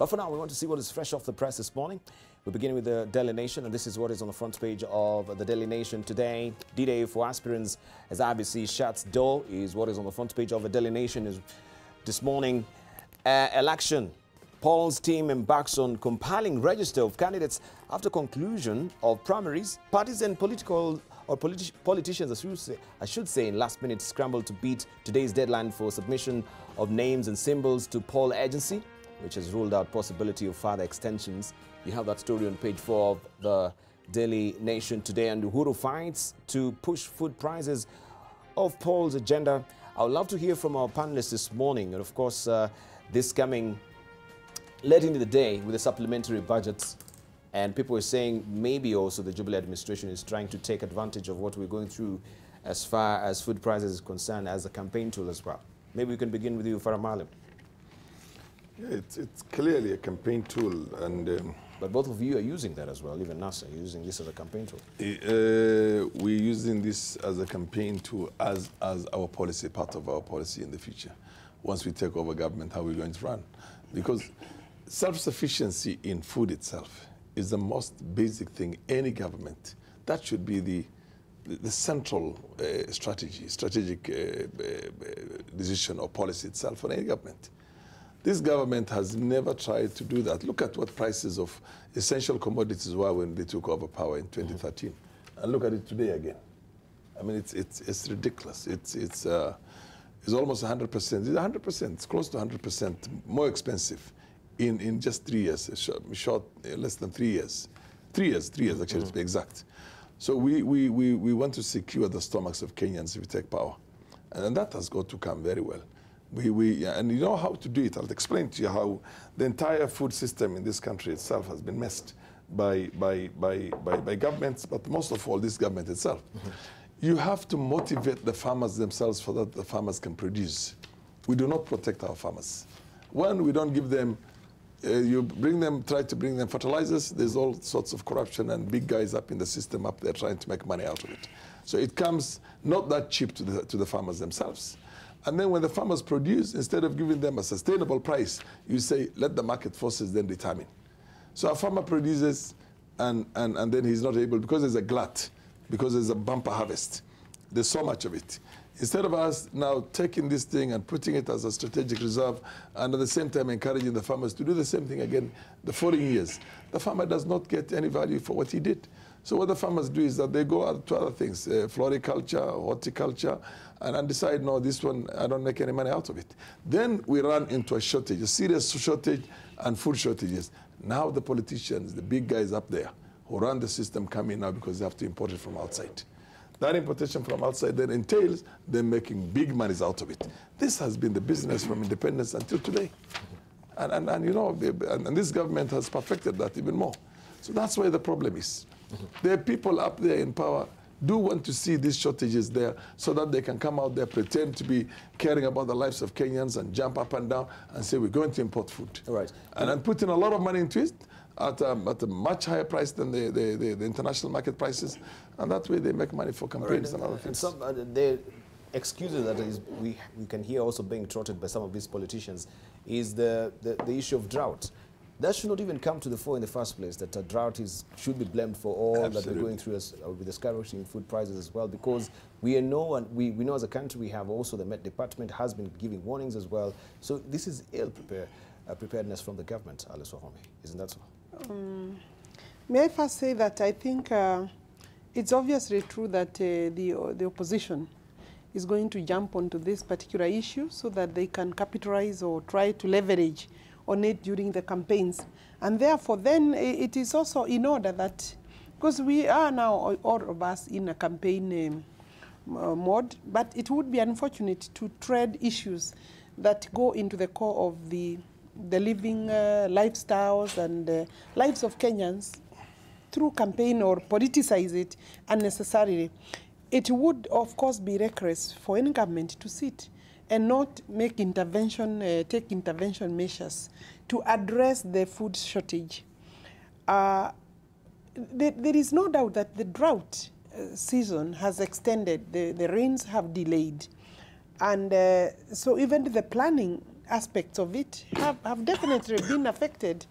But for now, we want to see what is fresh off the press this morning. We're beginning with the Daily Nation, and this is what is on the front page of the Daily Nation today. D-Day for aspirants as IBC shuts door is what is on the front page of the Daily Nation is this morning. Election. Paul's team embarks on compiling register of candidates after conclusion of primaries. Parties and politicians, I should say, in last-minute scramble to beat today's deadline for submission of names and symbols to poll agency, which has ruled out possibility of further extensions. You have that story on page 4 of the Daily Nation today. And Uhuru fights to push food prices off Paul's agenda. I would love to hear from our panelists this morning. And of course, this coming late into the day with the supplementary budgets. And people are saying maybe also the Jubilee administration is trying to take advantage of what we're going through as far as food prices is concerned as a campaign tool as well. Maybe we can begin with you, Farah Maalim. Yeah, it's clearly a campaign tool, and but both of you are using that as well. Even NASA using this as a campaign tool. We're using this as a campaign tool as our policy, part of our policy in the future. Once we take over government, how we're going to run, because self-sufficiency in food itself is the most basic thing any government. That should be the central strategic decision or policy itself for any government. This government has never tried to do that. Look at what prices of essential commodities were when they took over power in 2013, and look at it today again. I mean, it's ridiculous. It's almost 100%. It's 100%. It's close to 100% more expensive in just 3 years. Less than 3 years. 3 years actually to be exact. So we want to secure the stomachs of Kenyans if we take power, and that has got to come very well. And you know how to do it. I'll explain to you how the entire food system in this country itself has been messed by governments, but most of all this government itself. You have to motivate the farmers themselves so that the farmers can produce. We do not protect our farmers. One, we don't give them, you try to bring them fertilizers, there's all sorts of corruption and big guys up in the system up there trying to make money out of it. So it comes not that cheap to the farmers themselves. And then when the farmers produce, instead of giving them a sustainable price, you say, let the market forces then determine. So a farmer produces, and then he's not able, because there's a glut, because there's a bumper harvest. There's so much of it. Instead of us now taking this thing and putting it as a strategic reserve, and at the same time encouraging the farmers to do the same thing again the following years, the farmer does not get any value for what he did. So what the farmers do is that they go out to other things, floriculture, horticulture, and decide, no, this one, I don't make any money out of it. Then we run into a shortage, a serious shortage and food shortages. Now the politicians, the big guys up there who run the system come in now because they have to import it from outside. That importation from outside then entails them making big monies out of it. This has been the business from independence until today. And you know, and this government has perfected that even more. So that's where the problem is. There are people up there in power do want to see these shortages there so that they can come out there, pretend to be caring about the lives of Kenyans and jump up and down and say, we're going to import food. Right. And put in a lot of money into it at a much higher price than the international market prices. And that way they make money for campaigns and other things. And some, the excuses that we can hear also being trotted by some of these politicians is the issue of drought. That should not even come to the fore in the first place, that a drought should be blamed for all that we're going through with the skyrocketing food prices as well, because we know, and we know as a country we have also the Met Department has been giving warnings as well. So this is ill preparedness from the government, Alice Wahome. Isn't that so? May I first say that I think it's obviously true that the opposition is going to jump onto this particular issue so that they can capitalize or try to leverage on it during the campaigns. And therefore, then it is also in order that, because we are now, all of us, in a campaign mode, but it would be unfortunate to tread issues that go into the core of the living lifestyles and lives of Kenyans through campaign or politicize it unnecessarily. It would, of course, be reckless for any government to sit and not make take intervention measures to address the food shortage. There is no doubt that the drought season has extended, the rains have delayed. And so even the planning aspects of it have definitely been affected.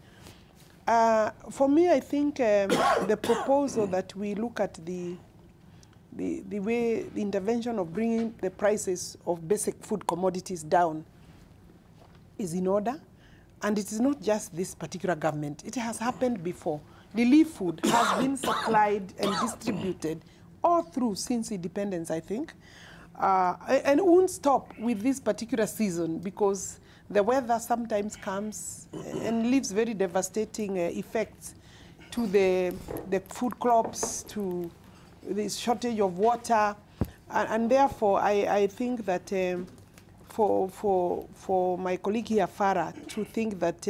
For me, I think the proposal that we look at the way the intervention of bringing the prices of basic food commodities down is in order. And it is not just this particular government. It has happened before. Relief food has been supplied and distributed all through since independence, I think. And it won't stop with this particular season because the weather sometimes comes and leaves very devastating effects to the food crops, to the shortage of water. And therefore, I think that for my colleague here, Farah, to think that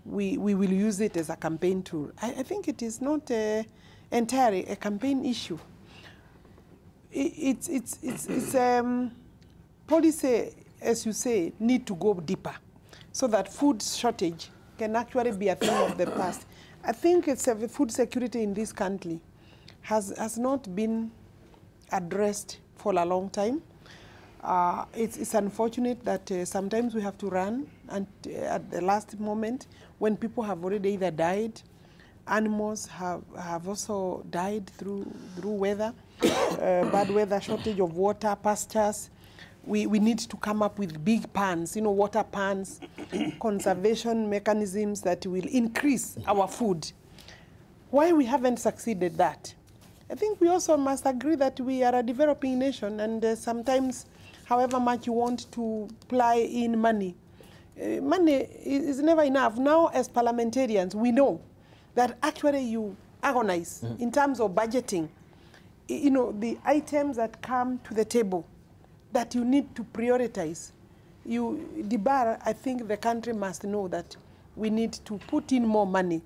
we will use it as a campaign tool, I think it is not entirely a campaign issue. It's policy, as you say, need to go deeper so that food shortage can actually be a thing of the past. I think it's food security in this country has not been addressed for a long time. It's unfortunate that sometimes we have to run and at the last moment when people have already either died, animals have also died through weather, bad weather, shortage of water, pastures. We need to come up with big pans, water pans, conservation mechanisms that will increase our food. Why we haven't succeeded that? I think we also must agree that we are a developing nation, and sometimes, however much you want to apply in money, money is never enough. Now, as parliamentarians, we know that actually you agonize in terms of budgeting. The items that come to the table that you need to prioritize. Debarl, I think the country must know that we need to put in more money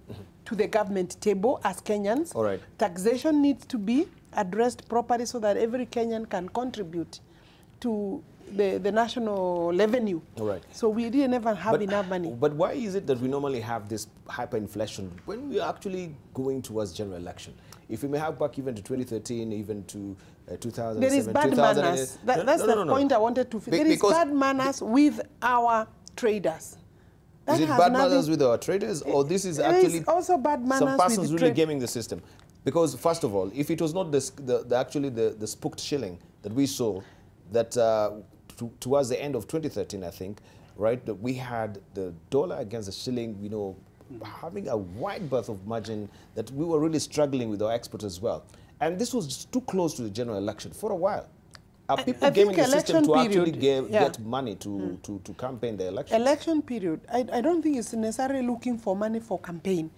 to the government table as Kenyans. All right. Taxation needs to be addressed properly so that every Kenyan can contribute to the national revenue. All right. So we didn't ever have enough money. But why is it that we normally have this hyperinflation when we are actually going towards general election? If we may have back even to 2013, even to 2007, there is bad manners. That's the point I wanted to. There is bad manners with our traders. Is it bad manners with our traders, or this is actually also bad manners some persons really gaming the system? Because first of all, if it was not the spooked shilling that we saw, that towards the end of 2013, I think, right, that we had the dollar against the shilling, having a wide berth of margin that we were really struggling with our export as well. And this was just too close to the general election for a while. Are people gaming the system to actually get money to campaign the election? Election period, I don't think it's necessarily looking for money for campaign.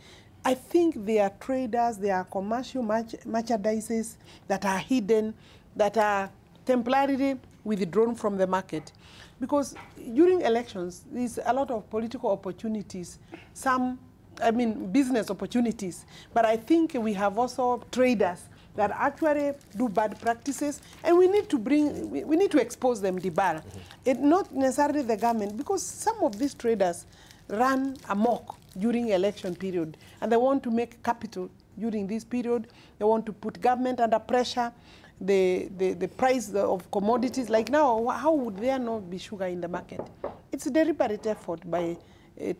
I think there are traders, there are commercial merchandises that are hidden, that are temporarily withdrawn from the market. Because during elections, there's a lot of political opportunities, business opportunities. But I think we have also traders that actually do bad practices, and we need to expose them, Debarl. Not necessarily the government, because some of these traders run amok during election period, and they want to make capital during this period. They want to put government under pressure. The price of commodities, like now, how would there not be sugar in the market? It's a deliberate effort by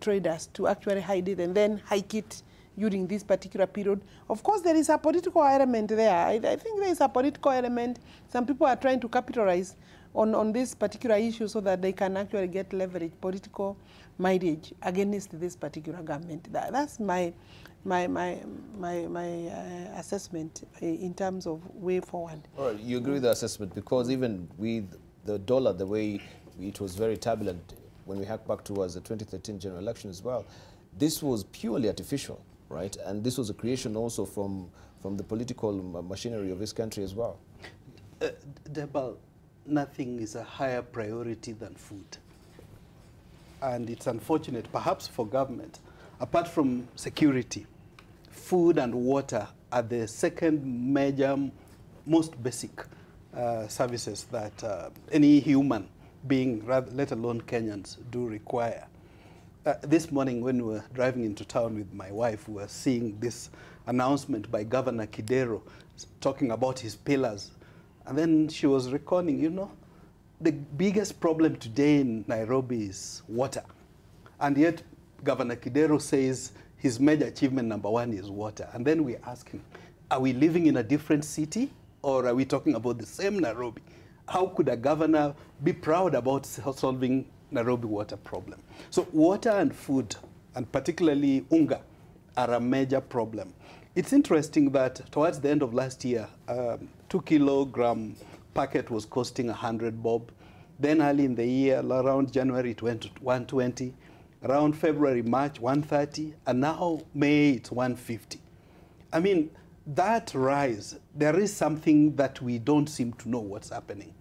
traders to actually hide it and then hike it during this particular period. Of course, there is a political element there. I think there is a political element. Some people are trying to capitalize on this particular issue so that they can actually get leverage, political mileage against this particular government. That's my assessment in terms of way forward. All right, you agree with the assessment, because even with the dollar, the way it was very turbulent when we hack back towards the 2013 general election as well, this was purely artificial, right? And this was a creation also from the political machinery of this country as well. Debarl, nothing is a higher priority than food. And it's unfortunate, perhaps for government, apart from security, food and water are the second major, most basic services that any human being, let alone Kenyans, do require. This morning when we were driving into town with my wife, we were seeing this announcement by Governor Kidero talking about his pillars. And then she was recalling, the biggest problem today in Nairobi is water. And yet Governor Kidero says his major achievement #1 is water. And then we ask him, are we living in a different city or are we talking about the same Nairobi? How could a governor be proud about solving Nairobi water problem? So water and food, and particularly unga, are a major problem. It's interesting that towards the end of last year, 2-kilogram packet was costing 100 bob. Then early in the year, around January, it went to 120. Around February, March, 130. And now May, it's 150. I mean, that rise, there is something that we don't seem to know what's happening.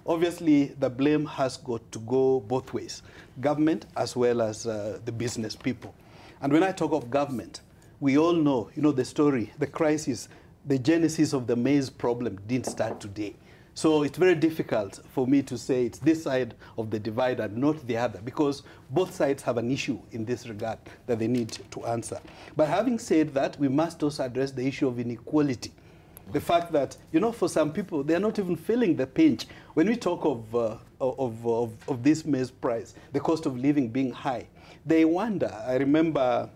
Obviously, the blame has got to go both ways, government as well as the business people. And when I talk of government, we all know, you know, the story, the crisis, the genesis of the maize problem didn't start today. So it's very difficult for me to say it's this side of the divide and not the other, because both sides have an issue in this regard that they need to answer. But having said that, we must also address the issue of inequality. The fact that, you know, for some people, they're not even feeling the pinch. When we talk of this maize price, the cost of living being high, they wonder. I remember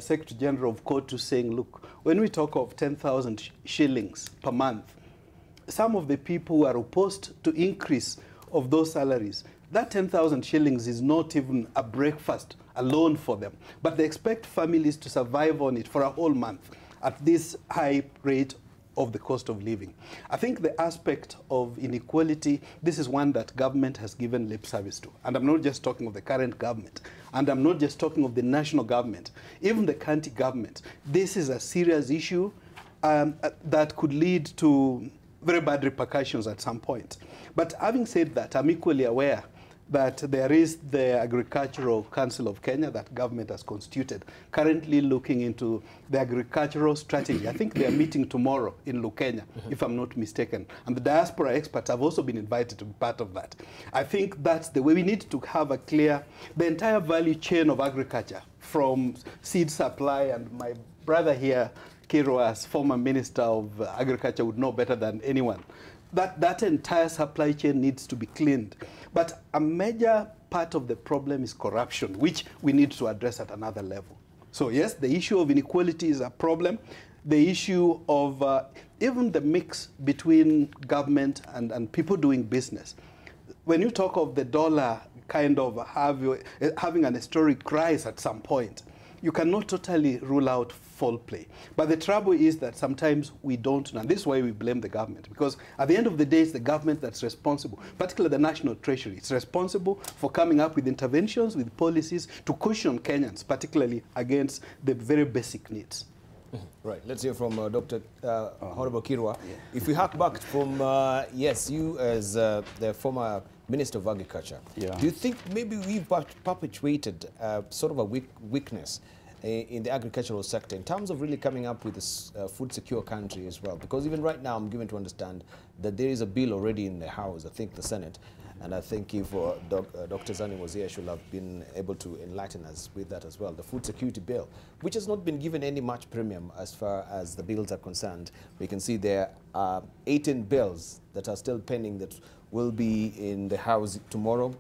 Secretary General of Kotu saying, look, when we talk of 10,000 shillings per month, some of the people who are opposed to increase of those salaries, that 10,000 shillings is not even a breakfast alone for them. But they expect families to survive on it for a whole month at this high rate of the cost of living. I think the aspect of inequality, this is one that government has given lip service to. And I'm not just talking of the current government. And I'm not just talking of the national government. Even the county government. This is a serious issue that could lead to very bad repercussions at some point. But having said that, I'm equally aware that there is the Agricultural Council of Kenya that government has constituted, currently looking into the agricultural strategy. I think they are meeting tomorrow in Lukenya, if I'm not mistaken. And the diaspora experts have also been invited to be part of that. I think that's the way we need to have a clear, the entire value chain of agriculture, from seed supply, and my brother here, Kirwa, as former Minister of Agriculture, would know better than anyone. That entire supply chain needs to be cleaned. But a major part of the problem is corruption, which we need to address at another level. So yes, the issue of inequality is a problem. The issue of even the mix between government and people doing business. When you talk of the dollar kind of having an historic rise at some point, you cannot totally rule out foul play. But the trouble is that sometimes we don't know. And this is why we blame the government. Because at the end of the day, it's the government that's responsible, particularly the National Treasury. It's responsible for coming up with interventions, with policies to cushion Kenyans, particularly against the very basic needs. Right. Let's hear from Dr. Honorable Kirwa. Yeah. If we hark back from, yes, you as the former Minister of Agriculture, do you think maybe we've perpetuated sort of a weakness in the agricultural sector in terms of really coming up with this food secure country as well? Because even right now I'm given to understand that there is a bill already in the House, I think the Senate, and I think if Dr. Zani was here, she should have been able to enlighten us with that as well. The food security bill, which has not been given any much premium as far as the bills are concerned. We can see there are 18 bills that are still pending that will be in the House tomorrow,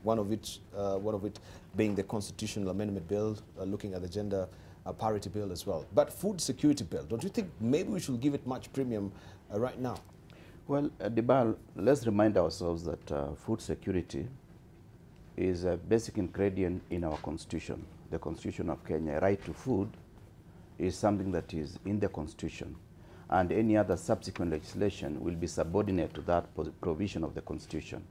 one of it being the constitutional amendment bill, looking at the gender parity bill as well. But food security bill, don't you think maybe we should give it much premium right now? Well, Debarl, let's remind ourselves that food security is a basic ingredient in our constitution, the Constitution of Kenya. Right to food is something that is in the constitution, and any other subsequent legislation will be subordinate to that provision of the constitution.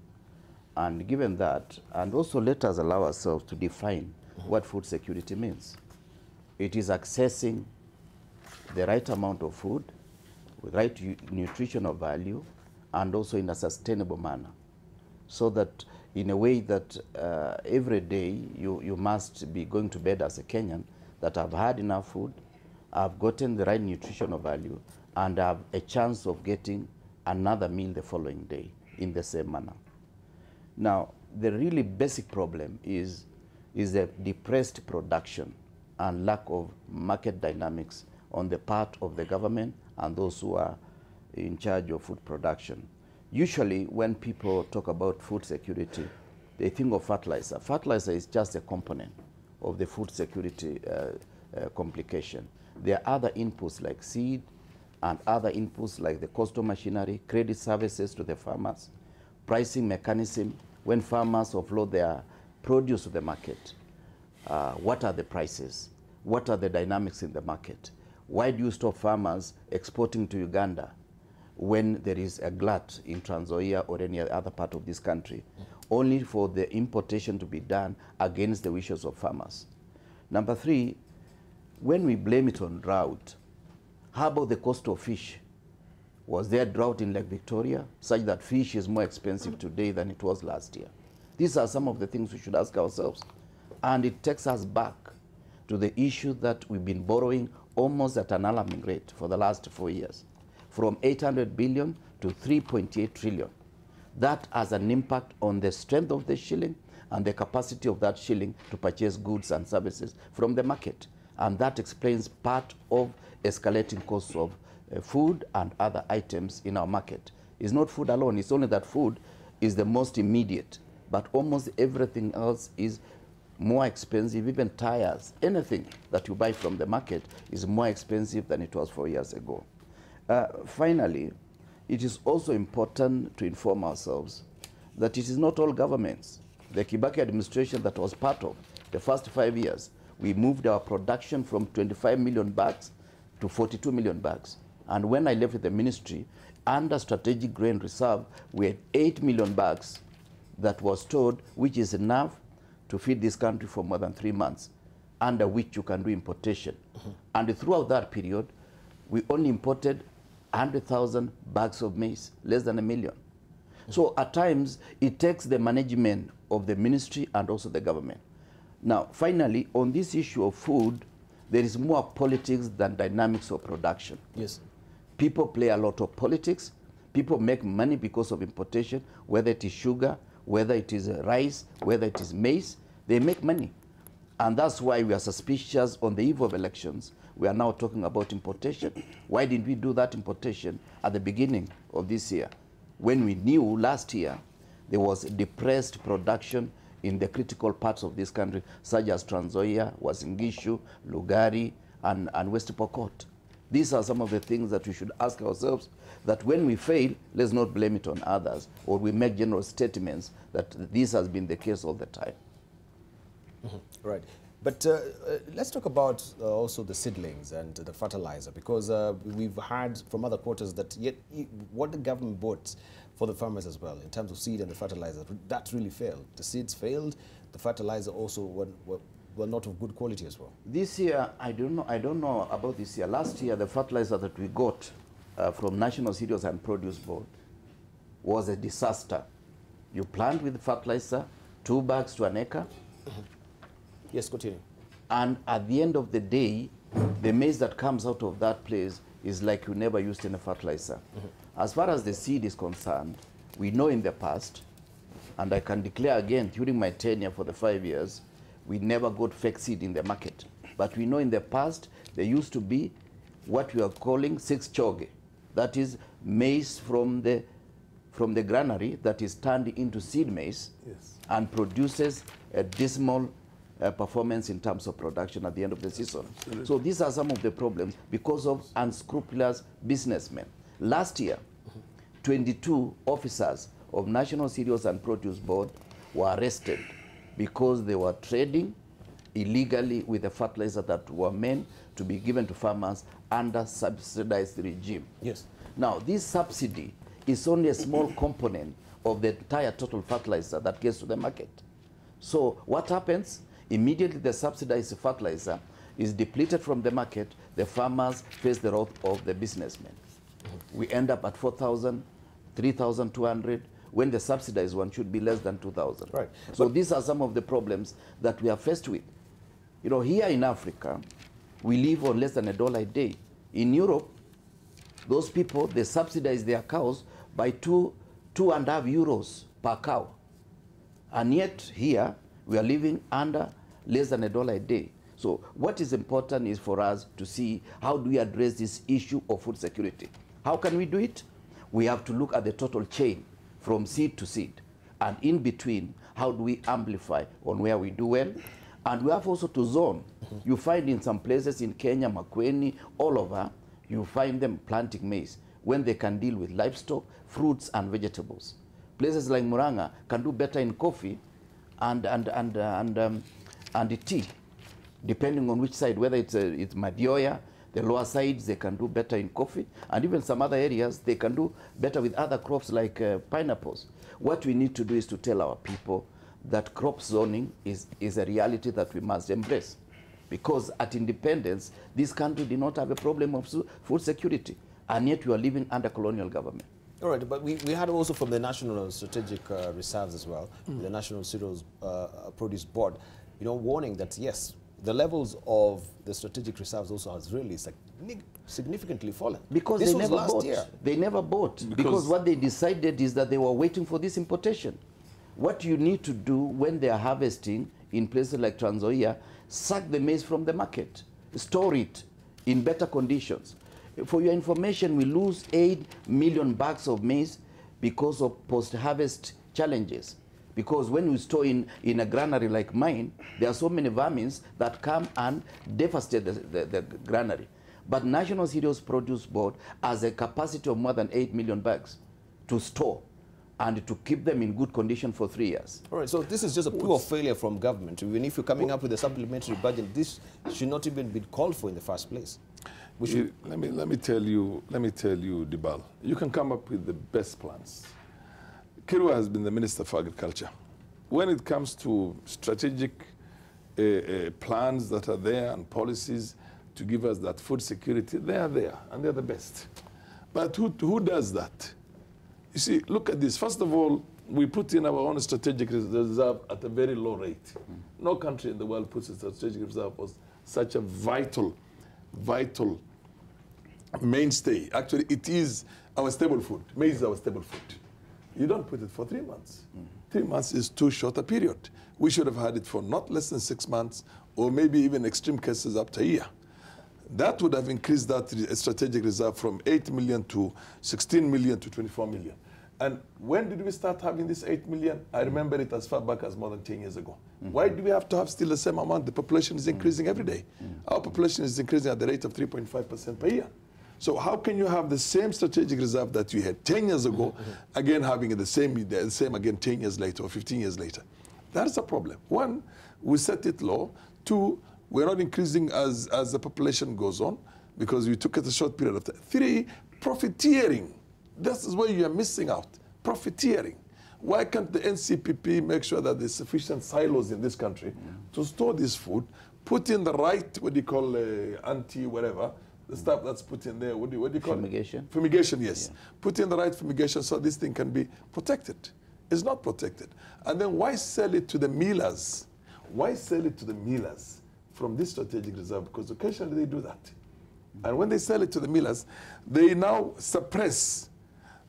And given that, and also let us allow ourselves to define what food security means. It is accessing the right amount of food with right nutritional value, and also in a sustainable manner, so that in a way that every day you must be going to bed as a Kenyan that I've had enough food, I've gotten the right nutritional value, and have a chance of getting another meal the following day in the same manner. Now, the really basic problem is the depressed production and lack of market dynamics on the part of the government and those who are in charge of food production. Usually when people talk about food security, they think of fertilizer. Fertilizer is just a component of the food security complication. There are other inputs like seed and other inputs like the cost of machinery, credit services to the farmers, pricing mechanism when farmers offload their produce to the market. What are the prices? What are the dynamics in the market? Why do you stop farmers exporting to Uganda when there is a glut in Trans Nzoia or any other part of this country, only for the importation to be done against the wishes of farmers? Number three, when we blame it on drought, how about the cost of fish? Was there drought in Lake Victoria such that fish is more expensive today than it was last year? These are some of the things we should ask ourselves. And it takes us back to the issue that we've been borrowing almost at an alarming rate for the last 4 years, from 800 billion to 3.8 trillion. That has an impact on the strength of the shilling and the capacity of that shilling to purchase goods and services from the market. And that explains part of escalating costs of food and other items in our market. It's not food alone, it's only that food is the most immediate, but almost everything else is more expensive. Even tires, anything that you buy from the market is more expensive than it was 4 years ago. Finally, it is also important to inform ourselves that it is not all governments. The Kibaki administration that was part of the first 5 years, we moved our production from 25 million bags to 42 million bags. And when I left the ministry, under strategic grain reserve, we had 8 million bags that was stored, which is enough to feed this country for more than 3 months, under which you can do importation. And throughout that period, we only imported 100,000 bags of maize, less than 1 million. So at times, it takes the management of the ministry and also the government. Now, finally, on this issue of food, there is more politics than dynamics of production. Yes. People play a lot of politics. People make money because of importation, whether it is sugar, whether it is rice, whether it is maize. They make money. And that's why we are suspicious on the eve of elections. We are now talking about importation. Why didn't we do that importation at the beginning of this year, when we knew last year there was depressed production in the critical parts of this country, such as Trans Nzoia, Uasin Gishu, Lugari, and West Pokot? These are some of the things that we should ask ourselves, that when we fail, let's not blame it on others, or we make general statements that this has been the case all the time. Right. But let's talk about also the seedlings and the fertilizer, because we've heard from other quarters that what the government bought for the farmers as well, in terms of seed and the fertilizer, that really failed. The seeds failed, the fertilizer also were not of good quality as well. This year, I don't know about this year. Last year, the fertilizer that we got from National Cereals and Produce Board was a disaster. You plant with fertilizer, 2 bags to an acre. Yes, continue. And at the end of the day, the maize that comes out of that place is like you never used any fertilizer. As far as the seed is concerned, we know in the past, and I can declare again, during my tenure for the 5 years, we never got fake seed in the market. But we know in the past, there used to be what we are calling 6 choge. That is maize from the granary that is turned into seed maize, yes, and produces a dismal performance in terms of production at the end of the season. Absolutely. So these are some of the problems because of unscrupulous businessmen. Last year, 22 officers of National Cereals and Produce Board were arrested because they were trading illegally with the fertilizer that were meant to be given to farmers under subsidized regime. Yes. Now, this subsidy is only a small component of the entire total fertilizer that gets to the market. So what happens? Immediately the subsidized fertilizer is depleted from the market, the farmers face the wrath of the businessmen. We end up at 4,000, 3,200, when the subsidized one should be less than 2,000. Right. So these are some of the problems that we are faced with. You know, here in Africa, we live on less than $1 a day. In Europe, those people, they subsidize their cows by 2.5 euros per cow. And yet here, we are living under less than $1 a day. So what is important is for us to see how do we address this issue of food security. How can we do it? We have to look at the total chain. from seed to seed. And in between, how do we amplify on where we do well? And we have also to zone. You find in some places in Kenya, Makueni, all over, you find them planting maize when they can deal with livestock, fruits, and vegetables. Places like Muranga can do better in coffee and tea, depending on which side, whether it's Madioya, the lower sides, they can do better in coffee, and even some other areas, they can do better with other crops like pineapples. What we need to do is to tell our people that crop zoning is a reality that we must embrace. Because at independence, this country did not have a problem of food security, and yet we are living under colonial government. All right, but we had also from the National Strategic Reserves as well, the National Cereals Produce Board, you know, warning that yes, the levels of the strategic reserves also has really significantly fallen. Because this they was never last bought. year. They never bought. Because what they decided is that they were waiting for this importation. What you need to do when they are harvesting in places like Trans Nzoia, suck the maize from the market, store it in better conditions. For your information, we lose 8 million bags of maize because of post-harvest challenges. Because when we store in a granary like mine, there are so many vermins that come and devastate the granary. But National Cereals Produce Board has a capacity of more than 8 million bags to store and to keep them in good condition for 3 years. All right, so this is just a pure failure from government. Even if you're coming up with a supplementary budget, this should not even be called for in the first place. Let me tell you, Debarl, you can come up with the best plans. Kirwa has been the Minister for Agriculture. When it comes to strategic plans that are there and policies to give us that food security, they are there, and they're the best. But who does that? You see, look at this. First of all, we put in our own strategic reserve at a very low rate. No country in the world puts a strategic reserve as such a vital mainstay. Actually, it is our staple food. Maize is our staple food. You don't put it for 3 months. 3 months is too short a period. We should have had it for not less than 6 months, or maybe even extreme cases up to a year. That would have increased that strategic reserve from 8 million to 16 million to 24 million. And when did we start having this 8 million? I remember it as far back as more than 10 years ago. Why do we have to have still the same amount? The population is increasing every day. Our population is increasing at the rate of 3.5% per year. So how can you have the same strategic reserve that you had 10 years ago, again having the same again 10 years later or 15 years later? That is a problem. One, we set it low. Two, we're not increasing as the population goes on because we took it a short period of time. Three, profiteering. This is where you are missing out. Profiteering. Why can't the NCPP make sure that there's sufficient silos in this country to store this food, put in the right, what do you call, anti-whatever, the stuff that's put in there, what do you call Fumigation? it? Fumigation, yes. Yeah. Put in the right fumigation so this thing can be protected. It's not protected. And then why sell it to the millers? Why sell it to the millers from this strategic reserve? Because occasionally they do that. And when they sell it to the millers, they now suppress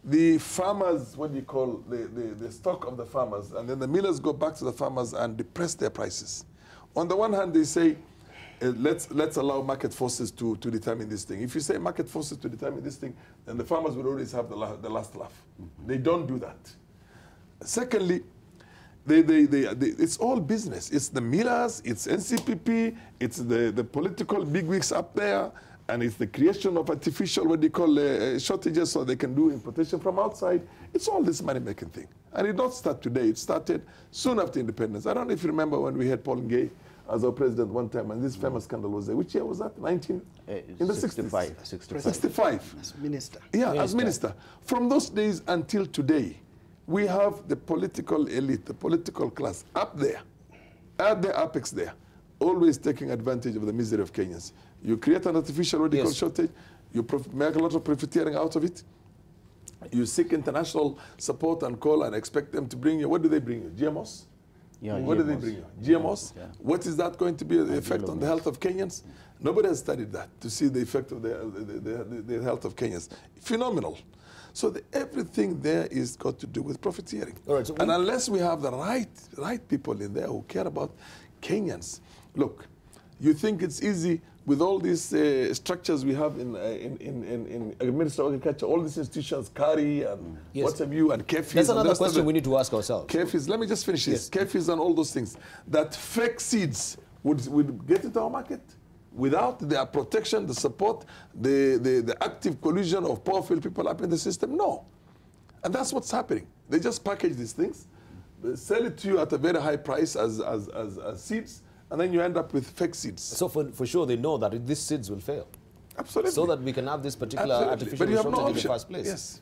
the farmers, what do you call, the stock of the farmers, and then the millers go back to the farmers and depress their prices. On the one hand, they say, let's allow market forces to determine this thing. If you say market forces to determine this thing, then the farmers will always have the last laugh. They don't do that. Secondly, it's all business. It's the millers, it's NCPP, it's the political bigwigs up there, and it's the creation of artificial, what they call, shortages so they can do importation from outside. It's all this money-making thing. And it did not start today. It started soon after independence. I don't know if you remember when we had Paul Ngei as our president one time, and this famous scandal was there. Which year was that? In the 65. 65. As minister. Yeah, as minister. From those days until today, we have the political elite, the political class up there, at the apex there, always taking advantage of the misery of Kenyans. You create an artificial radical shortage, you make a lot of profiteering out of it, you seek international support and call and expect them to bring you, what do they bring you? GMOs? Yeah, what do they bring you? GMOs? Yeah. What is that going to be the effect on the health of Kenyans? Nobody has studied that to see the effect of the health of Kenyans. Phenomenal. So everything there is got to do with profiteering. All right, so and unless we have the right people in there who care about Kenyans, look, You think it's easy with all these structures we have in Ministry of Agriculture, all these institutions, CARI and what have you, and KEFIs. That's another question we need to ask ourselves. KEFIs, let me just finish this. KEFIs and all those things. That fake seeds would get into our market without their protection, the support, the active collusion of powerful people up in the system. No. And that's what's happening. They just package these things, they sell it to you at a very high price as seeds, and then you end up with fake seeds. So for sure they know that these seeds will fail. Absolutely. So that we can have this particular artificial resource in the first place. Yes.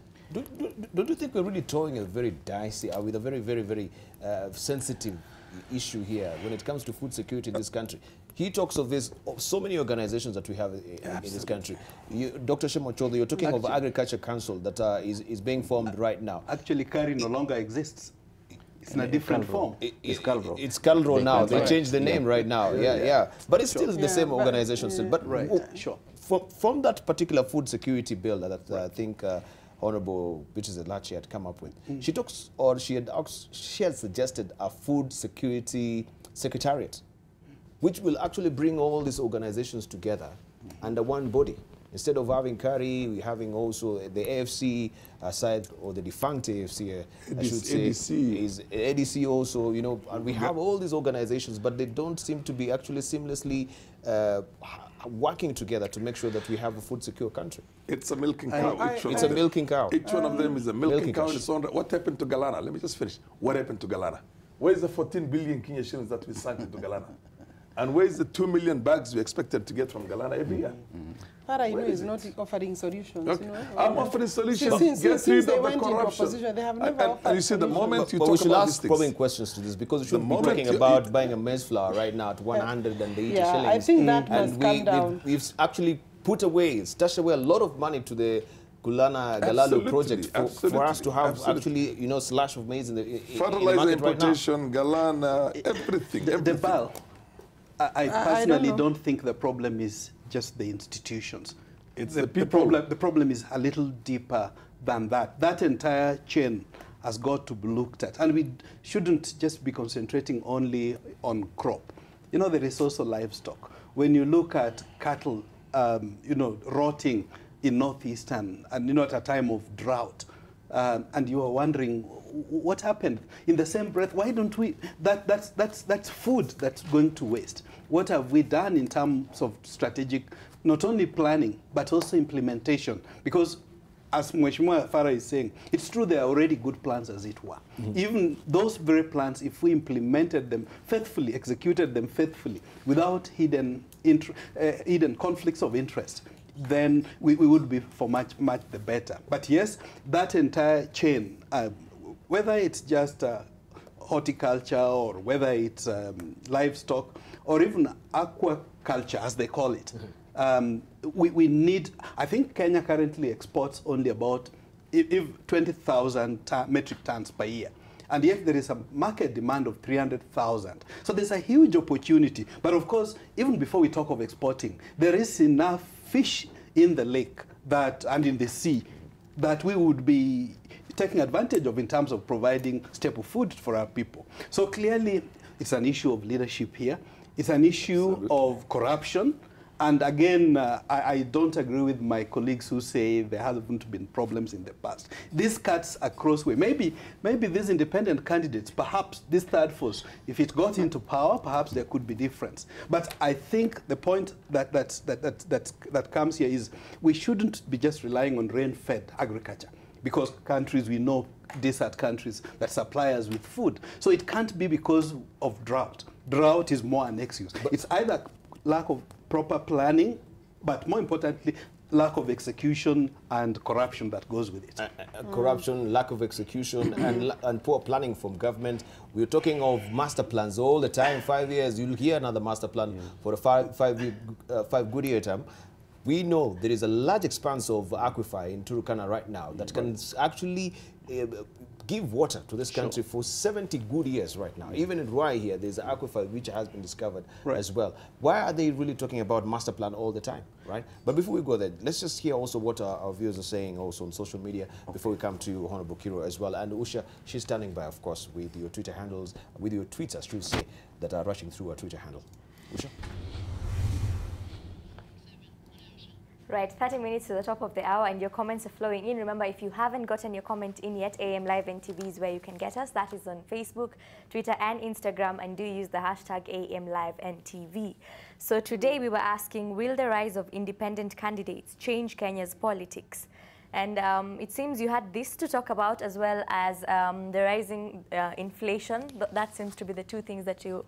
Don't you think we're really towing a very dicey, with a very, very, very sensitive issue here when it comes to food security in this country? He talks of this, of so many organizations that we have in this country. Dr. Shem Ochuodho, you're talking of Agriculture Council that is being formed right now. Actually, CARI no longer exists. It's in a different form. It's Calro. It's Calro now. They changed the name right now. Yeah. But it's still the same organization still. But sure. From that particular food security bill that I think Honorable Beatrice Elachi had come up with, she talks, or she had suggested a food security secretariat, which will actually bring all these organizations together under one body. Instead of having CARI, we're having also the AFC side, or the defunct AFC, I should say, is ADC also, you know, and we have all these organizations, but they don't seem to be actually seamlessly working together to make sure that we have a food secure country. It's a milking cow. It's a milking cow. Each one of them is a milking cow. What happened to Galana? Let me just finish. What happened to Galana? Where's the 14 billion Kenya shillings that we sunk into Galana? And where's the 2 million bags we expected to get from Galana every year? Farah, you know, is not offering solutions. Okay. You know? I'm offering solutions. Since they went into opposition, they have never offered and you see, the moment you talk we should about ask probing questions to this, because we should be talking about buying a maize flour right now at 180 shillings. I think that must come down. We've actually stashed away a lot of money to the Galalo project for us to have actually, you know, slash of maize in the fertilizer importation, right, Galana, everything. Debarl, I personally don't think the problem is just the institutions. It's the people. The problem is a little deeper than that. That entire chain has got to be looked at. And we shouldn't just be concentrating only on crop. You know, there is also livestock. When you look at cattle, you know, rotting in northeastern, and you know, at a time of drought, and you are wondering what happened. In the same breath, why don't we? That's food that's going to waste. What have we done in terms of strategic, not only planning but also implementation? Because, as Mheshimiwa Farah is saying, it's true there are already good plans, as it were. Even those very plans, if we implemented them faithfully, executed them faithfully, without hidden conflicts of interest, then we would be for much the better. But yes, that entire chain, whether it's just horticulture or whether it's livestock or even aquaculture, as they call it, we need, I think Kenya currently exports only about 20,000 metric tons per year. And yet there is a market demand of 300,000. So there's a huge opportunity. But of course, even before we talk of exporting, there is enough fish in the lake and in the sea that we would be taking advantage of in terms of providing staple food for our people. So clearly, it's an issue of leadership here. It's an issue of corruption. And again, I don't agree with my colleagues who say there haven't been problems in the past. This cuts across way. Maybe these independent candidates, perhaps this third force, if it got into power, perhaps there could be difference. But I think the point that comes here is we shouldn't be just relying on rain-fed agriculture, because countries, we know, desert countries that supply us with food. So it can't be because of drought. Drought is more an excuse. It's either lack of proper planning, but more importantly, lack of execution and corruption that goes with it. Corruption, lack of execution, and poor planning from government. We're talking of master plans all the time. 5 years, you'll hear another master plan for a five good year term. We know there is a large expanse of aquifer in Turkana right now that can actually give water to this country for 70 good years right now. Even in Ruai here, there's an aquifer which has been discovered as well. Why are they really talking about master plan all the time, right? But before we go there, let's just hear also what our viewers are saying also on social media before we come to Honorable Kirwa as well. And Usha, she's standing by, of course, with your Twitter handles, with your tweets, I should say, that are rushing through our Twitter handle. Usha? Right, 30 minutes to the top of the hour and your comments are flowing in. Remember, if you haven't gotten your comment in yet, AM Live NTV is where you can get us. That is on Facebook, Twitter and Instagram, and do use the hashtag AM Live NTV. So today we were asking, will the rise of independent candidates change Kenya's politics? And it seems you had this to talk about, as well as the rising inflation. That seems to be the two things that you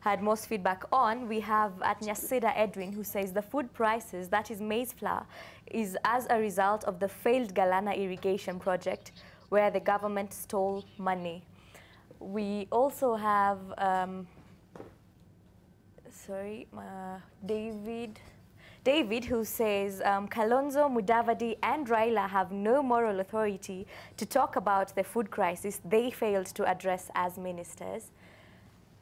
had most feedback on. We have at Nyasida Edwin, who says the food prices, that is maize flour, is as a result of the failed Galana irrigation project where the government stole money. We also have, David, who says Kalonzo, Mudavadi and Raila have no moral authority to talk about the food crisis they failed to address as ministers.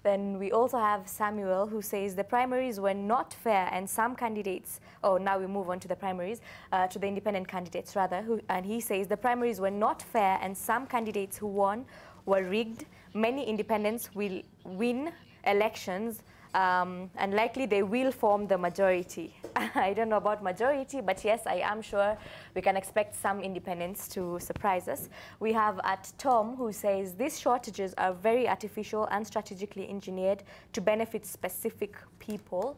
Then we also have Samuel, who says the primaries were not fair and some candidates, oh, now we move on to the primaries, to the independent candidates rather, and he says the primaries were not fair and some candidates who won were rigged. Many independents will win elections and likely they will form the majority. I don't know about majority, but yes, I am sure we can expect some independents to surprise us. We have at Tom, who says these shortages are very artificial and strategically engineered to benefit specific people.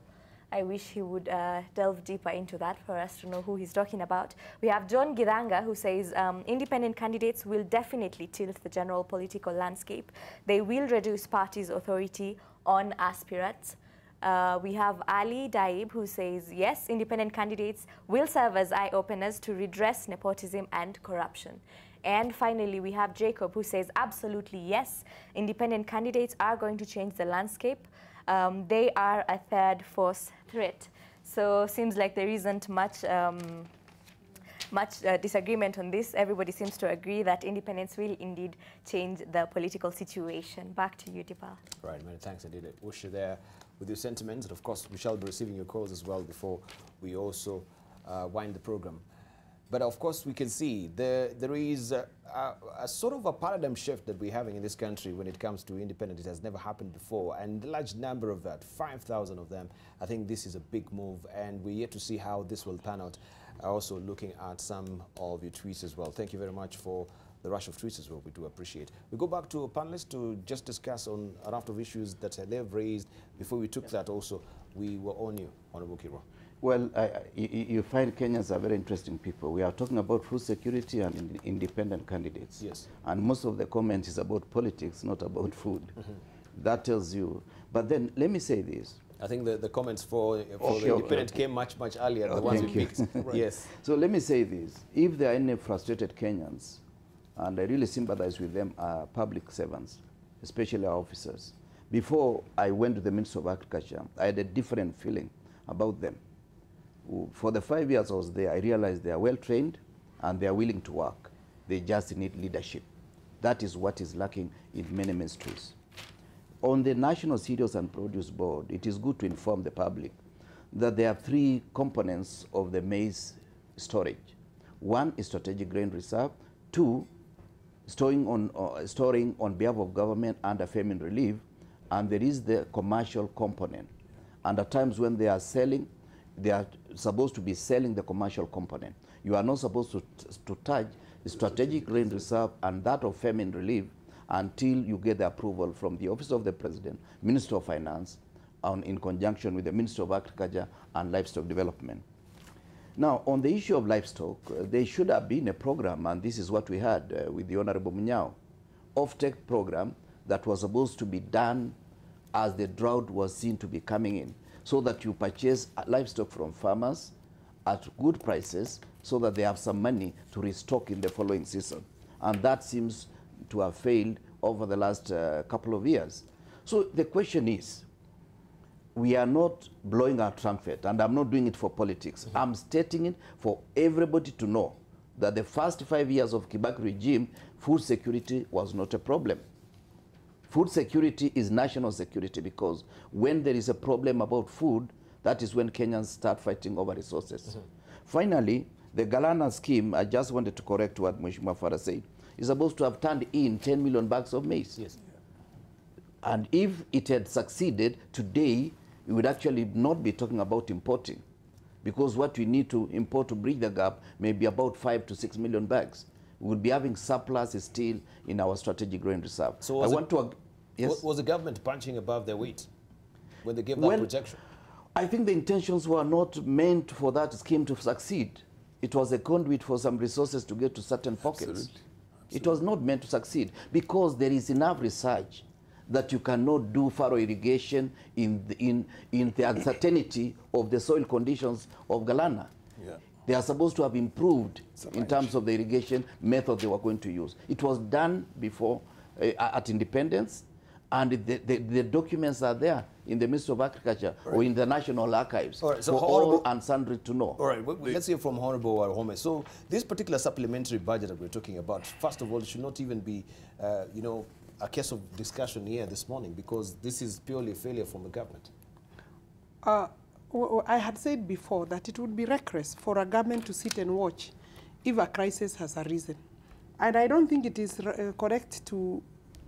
I wish he would delve deeper into that for us to know who he's talking about. We have John Gidanga, who says independent candidates will definitely tilt the general political landscape. They will reduce parties' authority on aspirants. We have Ali Daib, who says, yes, independent candidates will serve as eye-openers to redress nepotism and corruption. And finally, we have Jacob, who says, absolutely yes, independent candidates are going to change the landscape. They are a third force threat. So seems like there isn't much disagreement on this. Everybody seems to agree that independence will indeed change the political situation. Back to you, Debarl. Right, many thanks indeed. I wish you there with your sentiments. And of course, we shall be receiving your calls as well before we also wind the program. But of course, we can see there is a sort of a paradigm shift that we're having in this country when it comes to independence. It has never happened before. And a large number of that, 5,000 of them, I think this is a big move. And we're yet to see how this will pan out. Also looking at some of your tweets as well. Thank you very much for the rush of tweets as well. We do appreciate. We go back to a panelist to just discuss on a raft of issues that they've raised. Before we took that also, we were on you, Honorable Kirwa. Well, you find Kenyans are very interesting people. We are talking about food security and independent candidates. Yes. And most of the comment is about politics, not about food. That tells you. But then let me say this. I think the comments for the independent came much earlier, the ones we picked. Right. Yes. So let me say this. If there are any frustrated Kenyans, and I really sympathize with them, are public servants, especially our officers. Before I went to the Ministry of Agriculture, I had a different feeling about them. For the 5 years I was there, I realized they are well trained and they are willing to work. They just need leadership. That is what is lacking in many ministries. On the National Cereals and Produce Board, it is good to inform the public that there are 3 components of the maize storage. 1 is strategic grain reserve. 2, storing on behalf of government under famine relief. And there is the commercial component. And at times when they are selling, they are supposed to be selling the commercial component. You are not supposed to touch the strategic grain reserve and that of famine relief until you get the approval from the Office of the President, Minister of Finance, in conjunction with the Minister of Agriculture and Livestock Development. Now, on the issue of livestock, there should have been a program, and this is what we had with the Honorable Munyao, off-take program that was supposed to be done as the drought was seen to be coming in, so that you purchase livestock from farmers at good prices so that they have some money to restock in the following season. And that seems to have failed over the last couple of years. So the question is, we are not blowing our trumpet, and I'm not doing it for politics. I'm stating it for everybody to know that the first 5 years of Kibaki regime, food security was not a problem. Food security is national security, because when there is a problem about food, that is when Kenyans start fighting over resources. Finally, the Galana scheme, I just wanted to correct what Mheshimiwa Farah said, is supposed to have turned in 10 million bags of maize. Yes. And if it had succeeded, today, we would actually not be talking about importing. because what we need to import to bridge the gap may be about 5 to 6 million bags. We will be having surplus still in our strategic grain reserve. So yes? Was the government punching above their weight when they gave that projection? I think the intentions were not meant for that scheme to succeed. It was a conduit for some resources to get to certain pockets. Absolutely. It was not meant to succeed because there is enough research that you cannot do furrow irrigation in the uncertainty of the soil conditions of Galana. Yeah. They are supposed to have improved in terms of the irrigation method they were going to use. It was done before at independence, and the documents are there in the Ministry of Agriculture or in the National Archives so for all and sundry to know. All right, let's hear from Honorable Wahome. So this particular supplementary budget that we're talking about, first of all, it should not even be, you know, a case of discussion here this morning, because this is purely a failure from the government. I had said before that it would be reckless for a government to sit and watch if a crisis has arisen. And I don't think it is correct to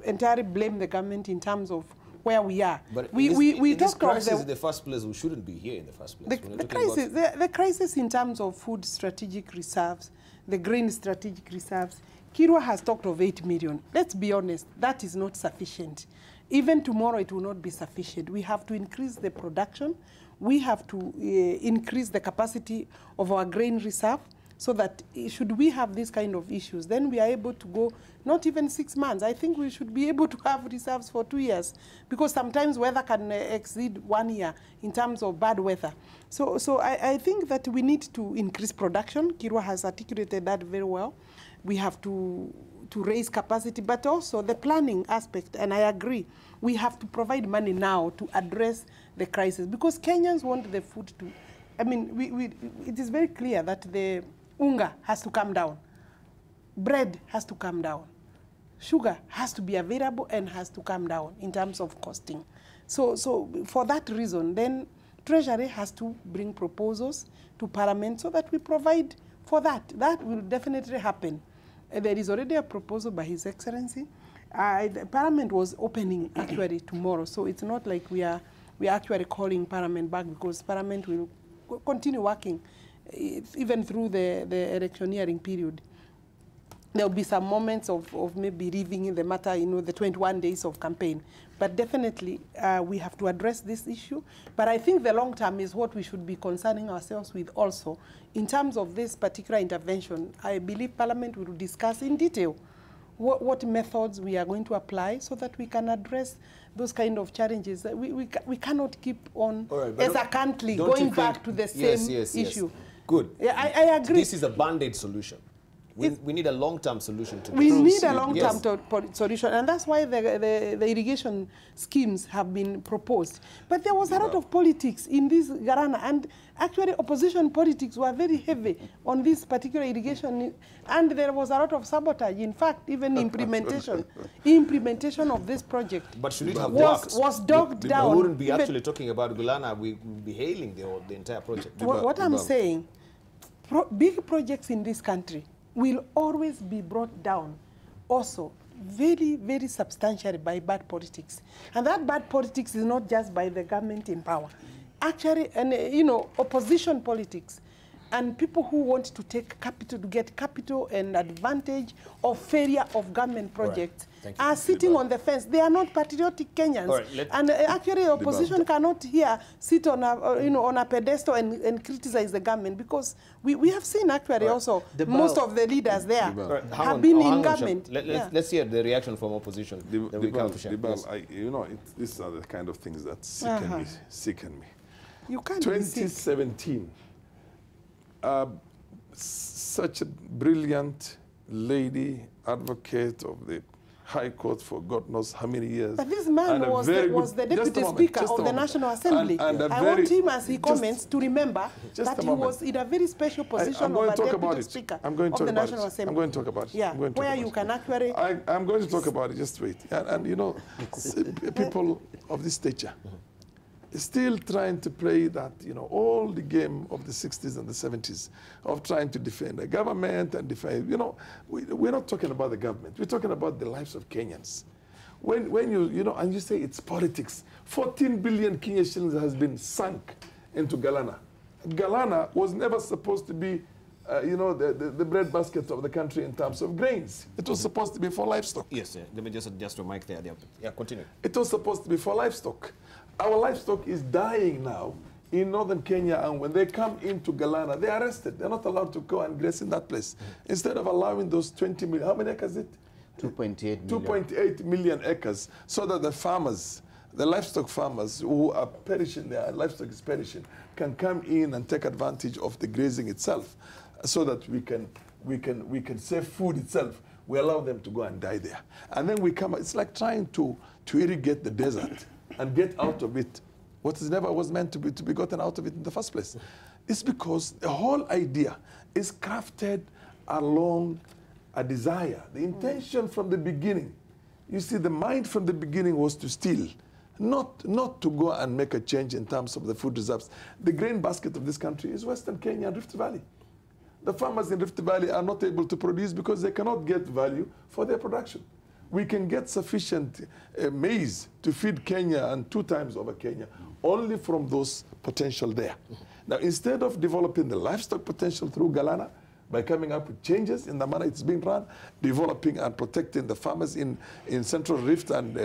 entirely blame the government in terms of where we are. But we this talked crisis of in the first place, we shouldn't be here in the first place. The crisis in terms of food strategic reserves, the grain strategic reserves, Kirwa has talked of 8 million. Let's be honest, that is not sufficient. Even tomorrow it will not be sufficient. We have to increase the production. We have to increase the capacity of our grain reserve, so that should we have these kind of issues, then we are able to go not even 6 months. I think we should be able to have reserves for 2 years, because sometimes weather can exceed 1 year in terms of bad weather. So I think that we need to increase production. Kirwa has articulated that very well. We have to raise capacity, but also the planning aspect, and I agree, we have to provide money now to address the crisis, because Kenyans want the food to, I mean, it is very clear that the unga has to come down, bread has to come down, sugar has to be available and has to come down in terms of costing. So for that reason, then Treasury has to bring proposals to Parliament so that we provide for that. That will definitely happen. There is already a proposal by His Excellency. The Parliament was opening actually tomorrow, so it's not like we are actually calling Parliament back, because Parliament will continue working even through the electioneering period. There will be some moments of maybe reviewing the matter, you know, the 21 days of campaign. But definitely, we have to address this issue. But I think the long term is what we should be concerning ourselves with also. In terms of this particular intervention, I believe Parliament will discuss in detail what methods we are going to apply so that we can address those kind of challenges. We cannot keep on, as a country, going back to the same issue. Good. Yeah, I agree. This is a band-aid solution. We need a long-term solution to this. We need a long-term solution, and that's why the irrigation schemes have been proposed. But there was a lot of politics in this Garana, and actually opposition politics were very heavy on this particular irrigation, and there was a lot of sabotage. In fact, even implementation of this project but should it have was dogged down. We wouldn't be actually talking about Gulana, we would be hailing the entire project. What I'm saying, big projects in this country will always be brought down also very, very substantially by bad politics. And that bad politics is not just by the government in power. Actually, and you know, opposition politics and people who want to take capital, to get capital and advantage of failure of government projects are sitting on the fence. They are not patriotic Kenyans. And actually, opposition cannot here sit on a, you know, on a pedestal and criticize the government, because we have seen actually also most of the leaders there have been in government. Let's hear the reaction from opposition. You know, these are the kind of things that sicken me. You can't 2017. Such a brilliant lady, advocate of the High Court for God knows how many years. But this man was the Deputy Speaker of the National Assembly. I want him, as he comments, to remember that he was in a very special position of a Deputy Speaker of the National Assembly. I'm going to talk about it. Yeah, where you can actually... I'm going to talk about it, just wait. And you know, people of this stature still trying to play that, you know, all the game of the 60s and the 70s of trying to defend the government and defend, you know, we're not talking about the government. We're talking about the lives of Kenyans. When you know, and you say it's politics, 14 billion Kenya shillings has been sunk into Galana. Galana was never supposed to be, the breadbasket of the country in terms of grains. It was supposed to be for livestock. Yes, sir. Let me just adjust your mic there. Yeah, continue. It was supposed to be for livestock. Our livestock is dying now in northern Kenya, and when they come into Galana, they're arrested. They're not allowed to go and graze in that place. Instead of allowing those 20 million, how many acres is it? 2.8 million. 2.8 million acres, so that the farmers, the livestock farmers who are perishing, their livestock is perishing, can come in and take advantage of the grazing itself, so that we can save food itself. We allow them to go and die there. And then we come, it's like trying to irrigate the desert and get out of it what is never was meant to be gotten out of it in the first place. It's because the whole idea is crafted along a desire. The intention from the beginning, you see, the mind from the beginning was to steal, not to go and make a change in terms of the food reserves. The grain basket of this country is Western Kenya and Rift Valley. The farmers in Rift Valley are not able to produce because they cannot get value for their production. We can get sufficient maize to feed Kenya and 2 times over Kenya, only from those potential there. Now, instead of developing the livestock potential through Galana, by coming up with changes in the manner it's being run, developing and protecting the farmers in Central Rift and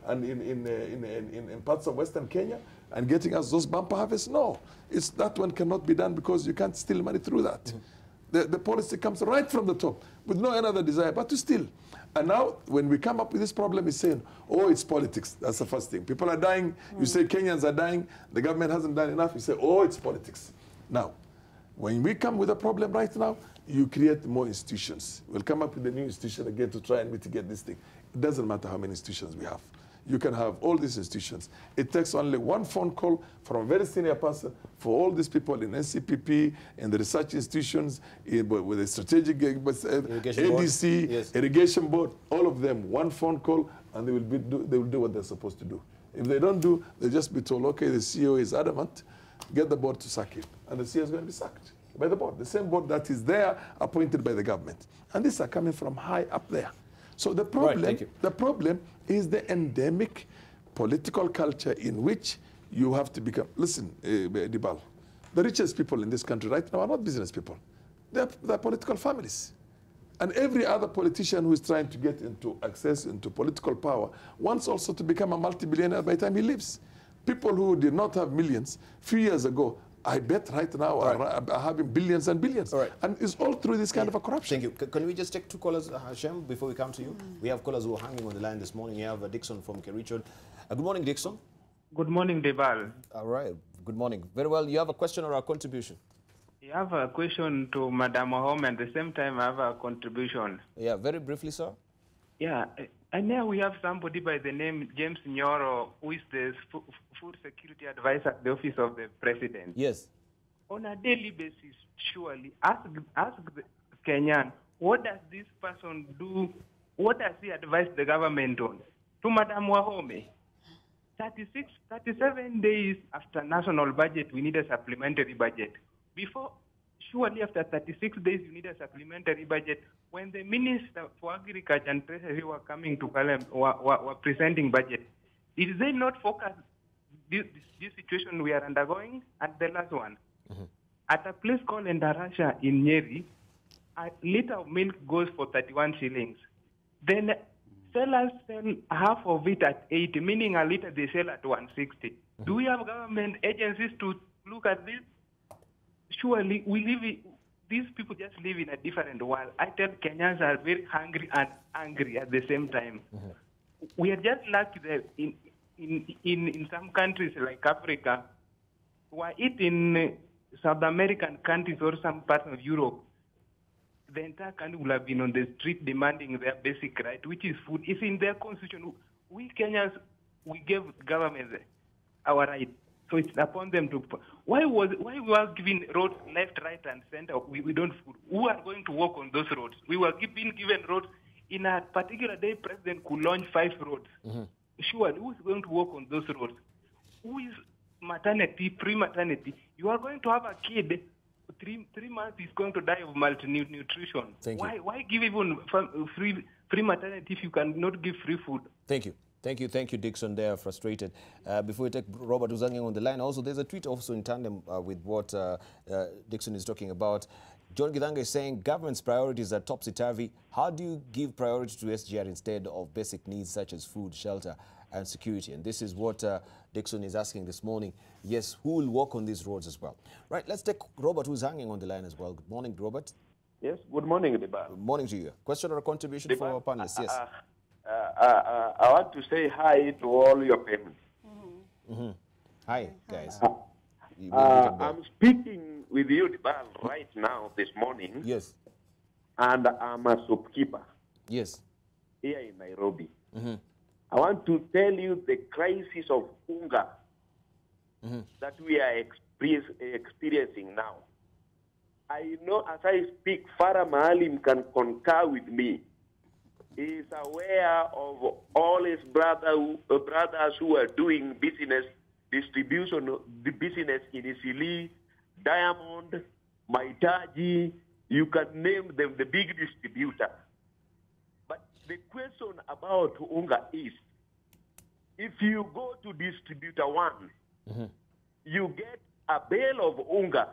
in parts of Western Kenya, and getting us those bumper harvests, no. That one cannot be done because you can't steal money through that. The policy comes right from the top with no other desire but to steal. And now, when we come up with this problem, it's saying, oh, it's politics. That's the first thing. People are dying. You say Kenyans are dying. The government hasn't done enough. You say, oh, it's politics. Now, when we come with a problem right now, you create more institutions. We'll come up with a new institution again to try and mitigate this thing. It doesn't matter how many institutions we have. You can have all these institutions. It takes only one phone call from a very senior person for all these people in NCPP, in the research institutions, with the strategic ADC, yes. irrigation board, all of them, one phone call, and they will do what they're supposed to do. If they don't do, they'll just be told, okay, the CEO is adamant, get the board to sack him. And the CEO is going to be sacked by the board, the same board that is there, appointed by the government. And these are coming from high up there. So the problem is the endemic political culture in which you have to become. Listen, Debarl, the richest people in this country right now are not business people. They're political families. And every other politician who is trying to get into access into political power wants also to become a multi-billionaire by the time he leaves. People who did not have millions a few years ago, I bet right now are having billions and billions. And it's all through this kind of a corruption. Thank you. Can we just take 2 callers, Shem, before we come to you? We have callers who are hanging on the line this morning. We have Dixon from Kipruto. Good morning, Dixon. Good morning, Debarl. All right. Good morning. Very well. You have a question or a contribution? You have a question to Madam Wahome, and at the same time I have a contribution. Yeah, very briefly, sir. Yeah. And now we have somebody by the name James Nyoro, who is the food security advisor at the office of the president. Yes. On a daily basis, surely, ask the Kenyan, what does this person do? What does he advise the government on? To Madam Wahome, 37 days after national budget, we need a supplementary budget. Surely after 36 days, you need a supplementary budget. When the Minister for Agriculture and Treasury were coming to Kalem, were presenting budget, did they not focus this situation we are undergoing? And the last one, at a place called Endarasha in Nyeri, a liter of milk goes for 31 shillings. Then sellers sell half of it at 80, meaning a liter they sell at 160. Do we have government agencies to look at this? Surely these people just live in a different world. I tell Kenyans are very hungry and angry at the same time. We are just lucky that in some countries like Africa, were it in South American countries or some parts of Europe, the entire country would have been on the street demanding their basic right, which is food. It's in their constitution. We Kenyans, we gave government our right. So it's upon them to. Why we were giving roads left, right, and center? We don't. Who are going to walk on those roads? We were being given roads. In a particular day, President could launch 5 roads. Sure, who is going to walk on those roads? Who is maternity, pre-maternity? You are going to have a kid. 3 months is going to die of malnutrition. Thank you. Why give even free maternity if you cannot give free food? Thank you. Thank you, Dixon. They are frustrated. Before we take Robert who's hanging on the line, also there's a tweet also in tandem with what Dixon is talking about. John Githanga is saying government's priorities are topsy-turvy. How do you give priority to SGR instead of basic needs such as food, shelter, and security? And this is what Dixon is asking this morning. Yes, who will walk on these roads as well? Right, let's take Robert, who's hanging on the line as well. Good morning, Robert. Yes, good morning, Debarl. Good morning to you. Question or a contribution for our panelists? Yes. I want to say hi to all your parents. Hi, guys. I'm speaking with you, Debarl, right now, this morning. Yes. And I'm a shopkeeper. Yes. Here in Nairobi. I want to tell you the crisis of hunger that we are experiencing now. I know as I speak, Farah Maalim can concur with me. He is aware of all his brothers who are doing business, distribution, the business in Isili, Diamond, Maitaji, you can name them, the big distributor. But the question about hunger is, if you go to distributor one, you get a bale of hunger.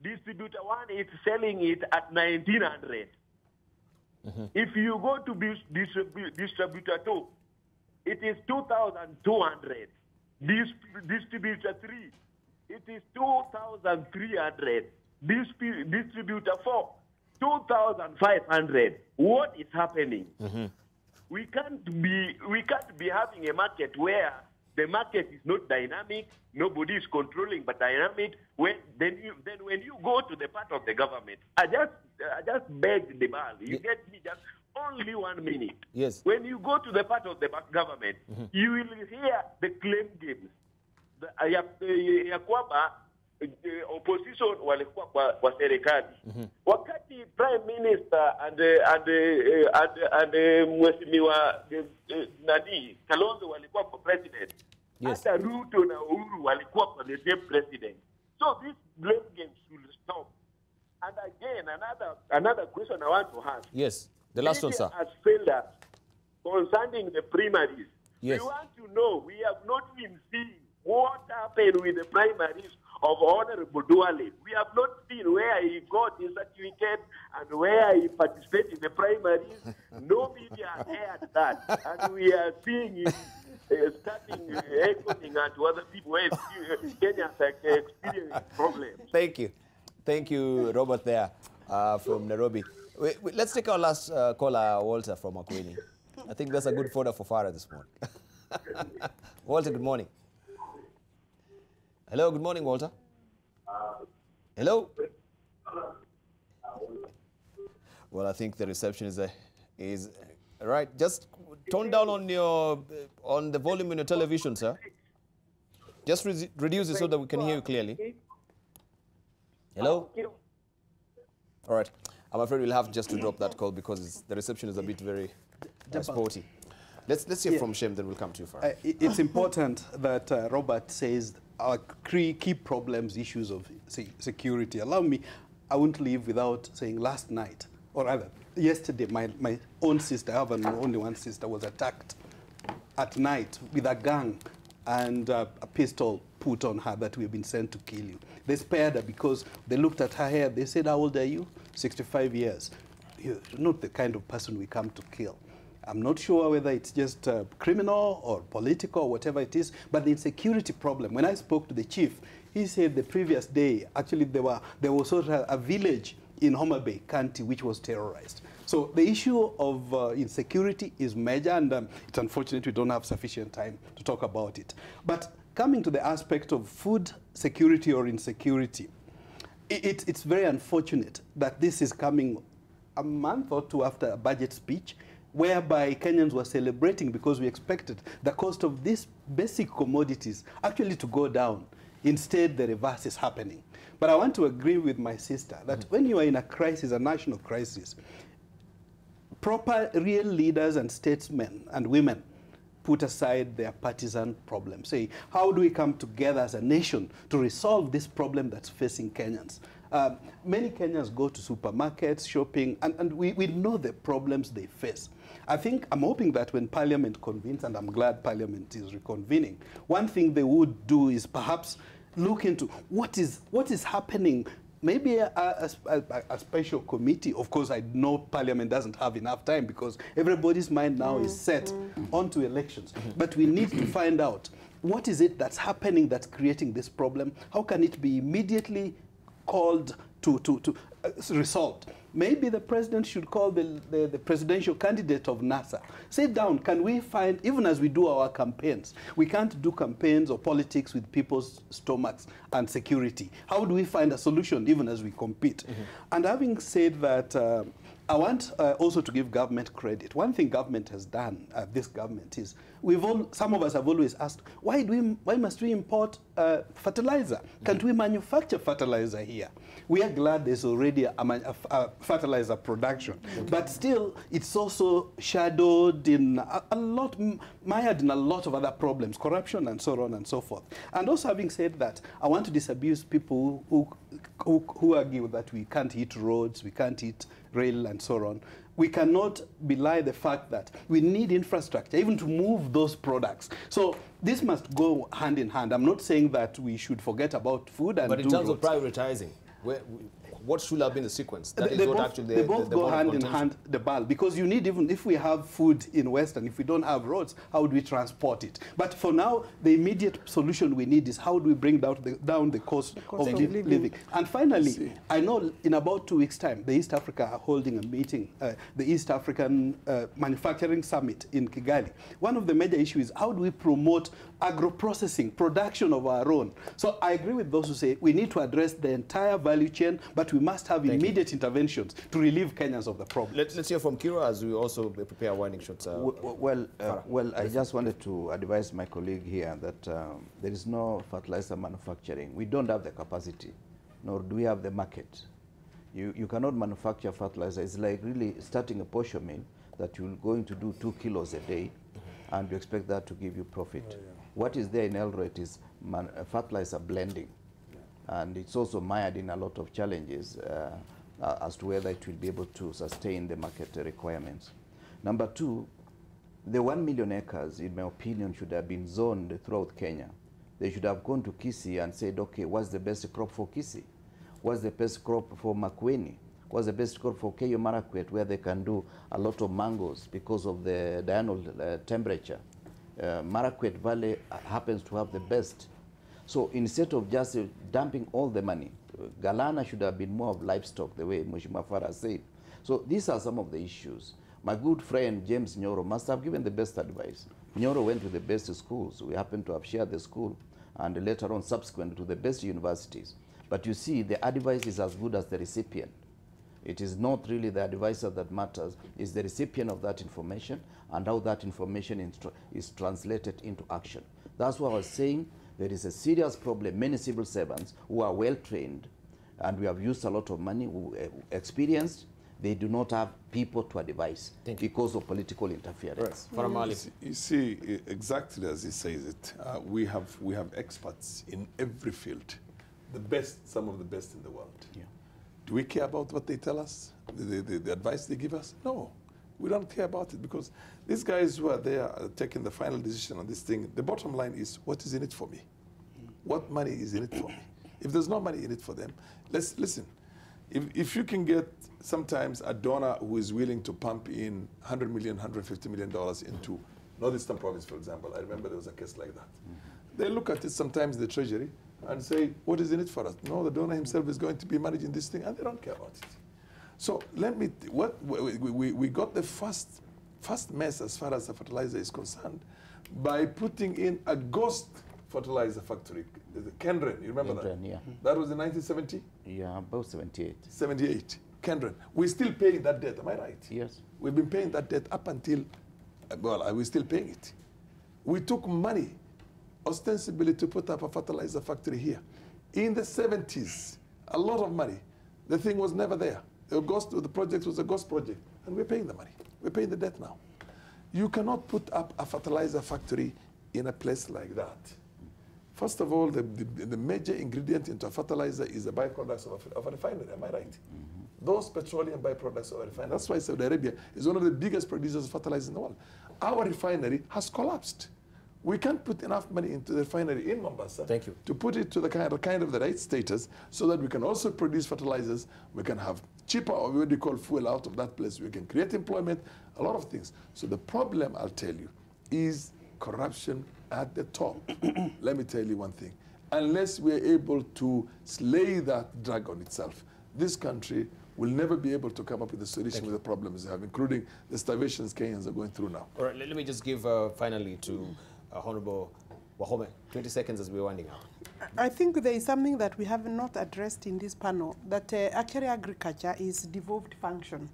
Distributor one is selling it at 1,900. If you go to distributor two, it is 2,200. Distributor three, it is 2,300. Distributor four, 2,500. What is happening? We can't be having a market where the market is not dynamic, nobody is controlling but dynamic. When when you go to the part of the government, I just beg the Debarl, you get me just only 1 minute. Yes. When you go to the part of the government, you will hear the claim games. Ya kwamba opposition walikuwa kwa serikali. Wakati prime minister and mheshimiwa nani Kalonzo walikuwa kwa president. Yes. Hata Ruto na Uhuru walikuwa kwa the same president. So this blame game should stop. And again, another question I want to ask. Yes, the last one, sir. Has failed us concerning the primaries. Yes. We want to know, we have not been seeing what happened with the primaries of Honorable Duale. We have not seen where he got his certificate and where he participated in the primaries. No media has aired that. And we are seeing him starting echoing to other people where Kenya has experienced problems. Thank you, Robert there from Nairobi. Let's take our last caller, Walter from Makueni. I think that's a good fodder for Farah this morning. Walter, good morning. Hello, good morning, Walter. Hello? Well, I think the reception is right. Just tone down on the volume in your television, sir. Just reduce it so that we can hear you clearly. Hello? All right. I'm afraid we'll have just to drop that call because the reception is a bit very spotty. Let's hear from Shem, then we'll come to you, Farah. It's important that Robert says our key problems, issues of security. Allow me, I won't leave without saying last night, or rather, yesterday, my own sister, I have only one sister, was attacked at night with a gun and a pistol put on her that we've been sent to kill you. They spared her because they looked at her hair, they said, how old are you? 65 years. You're not the kind of person we come to kill. I'm not sure whether it's just criminal or political or whatever it is, but the insecurity problem. When I spoke to the chief, he said the previous day, actually there was sort of a village in Wahome Bay County which was terrorized. So the issue of insecurity is major, and it's unfortunate we don't have sufficient time to talk about it. But coming to the aspect of food security or insecurity, it's very unfortunate that this is coming a month or two after a budget speech, whereby Kenyans were celebrating because we expected the cost of these basic commodities actually to go down. Instead, the reverse is happening. But I want to agree with my sister that when you are in a crisis, a national crisis, proper real leaders and statesmen and women put aside their partisan problems. Say, how do we come together as a nation to resolve this problem that's facing Kenyans? Many Kenyans go to supermarkets, shopping, and we know the problems they face. I think, I'm hoping that when Parliament convenes, and I'm glad Parliament is reconvening, one thing they would do is perhaps look into what is happening. Maybe a special committee. Of course, I know Parliament doesn't have enough time because everybody's mind now is set onto elections. But we need to find out what is it that's happening that's creating this problem. How can it be immediately called to resolved? Maybe the president should call the presidential candidate of NASA. Sit down, can we find, even as we do our campaigns, we can't do campaigns or politics with people's stomachs and security. How do we find a solution even as we compete? And having said that, I want also to give government credit. One thing government has done, this government, is some of us have always asked, why must we import fertilizer? Can't we manufacture fertilizer here? We are glad there's already a fertilizer production. But still, it's also shadowed in mired in a lot of other problems, corruption and so on and so forth. And also having said that, I want to disabuse people who argue that we can't hit roads, we can't hit rail and so on. We cannot belie the fact that we need infrastructure, even to move those products. So this must go hand in hand. I'm not saying that we should forget about food and But in terms of prioritizing, what should have been the sequence? That they both go hand in hand, Debarl, because you need, even if we have food in Western, if we don't have roads, how do we transport it? But for now, the immediate solution we need is how do we bring down the cost of living. And finally, I know in about 2 weeks' time, the East Africa are holding a meeting, the East African Manufacturing Summit in Kigali. One of the major issues is how do we promote agro-processing, production of our own. So I agree with those who say we need to address the entire value chain, but we must have immediate interventions to relieve Kenyans of the problem. Let's hear from Kirwa as we also prepare winding shots. Well, I just wanted to advise my colleague here that there is no fertilizer manufacturing. We don't have the capacity, nor do we have the market. You cannot manufacture fertilizer. It's like really starting a posho mill that you're going to do 2 kilos a day, and you expect that to give you profit. What is there in Eldoret is fertilizer blending. And it's also mired in a lot of challenges as to whether it will be able to sustain the market requirements. Number two, the 1 million acres, in my opinion, should have been zoned throughout Kenya. They should have gone to Kisii and said, okay, what's the best crop for Kisii? What's the best crop for Makueni? What's the best crop for Keyo Marakwet, where they can do a lot of mangoes because of the diurnal temperature? Marakwet Valley happens to have the best. So instead of just dumping all the money, Galana should have been more of livestock, the way Mheshimiwa Farah said. So these are some of the issues. My good friend James Nyoro must have given the best advice. Nyoro went to the best schools. We happen to have shared the school, and later on subsequent to the best universities. But you see, the advice is as good as the recipient. It is not really the advisor that matters, it's the recipient of that information and how that information is translated into action. That's what I was saying. There is a serious problem. Many civil servants who are well trained and we have used a lot of money, who experienced, they do not have people to advise because of political interference. Right. Maalim. You see, exactly as he says it, we have experts in every field, the best, some of the best in the world. Yeah. Do we care about what they tell us, the advice they give us? No, we don't care about it, because these guys who are there taking the final decision on this thing, the bottom line is, what is in it for me? What money is in it for me? If there's no money in it for them, listen. If you can get sometimes a donor who is willing to pump in $100 million, $150 million into Northeastern Province, for example, I remember there was a case like that. They look at it sometimes, the Treasury, and say, what is in it for us? No, the donor himself is going to be managing this thing, and they don't care about it. So we got the first mess as far as the fertilizer is concerned by putting in a ghost fertilizer factory, the Kendren, you remember that? Yeah. That was in 1970? Yeah, about 78. 78, Kendren. We're still paying that debt, am I right? Yes. We've been paying that debt up until, well, we're still paying it. We took money ostensibly to put up a fertilizer factory here. In the 70s, a lot of money. The thing was never there. The project was a ghost project, and we're paying the money. We're paying the debt now. You cannot put up a fertilizer factory in a place like that. First of all, the major ingredient into a fertilizer is the byproducts of a refinery, am I right? Those petroleum byproducts of a refinery. That's why Saudi Arabia is one of the biggest producers of fertilizer in the world. Our refinery has collapsed. We can't put enough money into the refinery in Mombasa to put it to the kind of the right status so that we can also produce fertilizers. We can have cheaper, or what we call fuel out of that place. We can create employment, a lot of things. So the problem, I'll tell you, is corruption at the top. Let me tell you one thing. Unless we're able to slay that dragon itself, this country will never be able to come up with a solution with the problems they have, including the starvations Kenyans are going through now. All right, let me just give finally to Honorable Wahome, 20 seconds as we're winding up. I think there is something that we have not addressed in this panel, that actually agriculture is devolved function.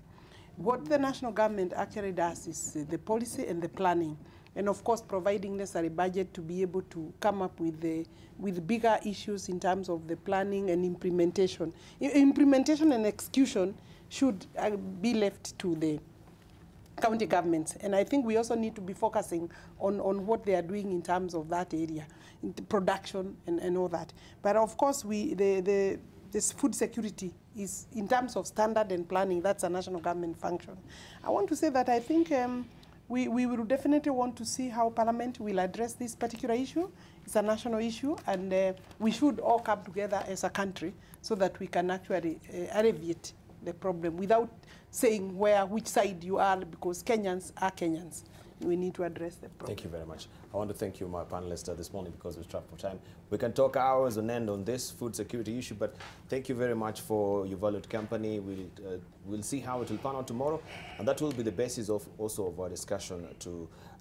What the national government actually does is the policy and the planning, and of course providing necessary budget to be able to come up with bigger issues in terms of the planning and implementation. Implementation and execution should be left to the county governments, and I think we also need to be focusing on what they are doing in terms of that area, in the production and all that. But of course, this food security is, in terms of standard and planning, that's a national government function. I want to say that I think we will definitely want to see how Parliament will address this particular issue. It's a national issue, and we should all come together as a country so that we can actually alleviate the problem without saying which side you are, because Kenyans are Kenyans. We need to address the problem. Thank you very much. I want to thank you, my panelists, this morning, because we're strapped for time. We can talk hours on end on this food security issue, but thank you very much for your valued company. We'll see how it will pan out tomorrow, and that will be the basis of also of our discussion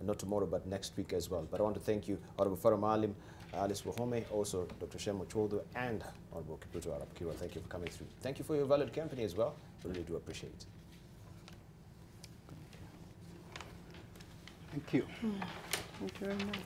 not tomorrow, but next week as well. But I want to thank you, Honorable Farah, Maalim, Alice Wahome, also Dr. Shem Ochuodho, and Honorable Kipruto Arap Kirwa. Thank you for coming through. Thank you for your valued company as well. We really do appreciate it. Thank you. Thank you very much.